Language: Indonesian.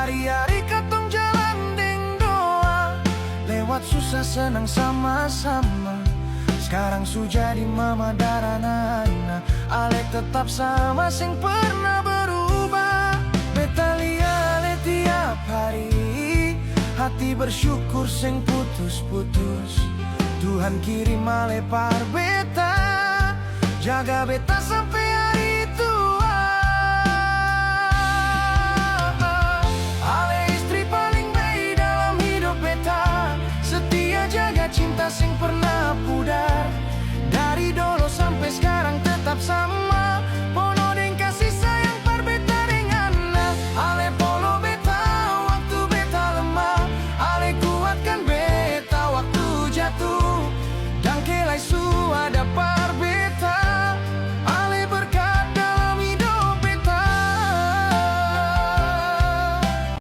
Hari-hari katong jalan deng doa, lewat susah senang sama-sama. Sekarang su jadi mama dan anak, Alek tetap sama sing pernah berubah. Beta lihat tiap hari, hati bersyukur sing putus-putus. Tuhan kirim Ale par beta, jaga beta sampai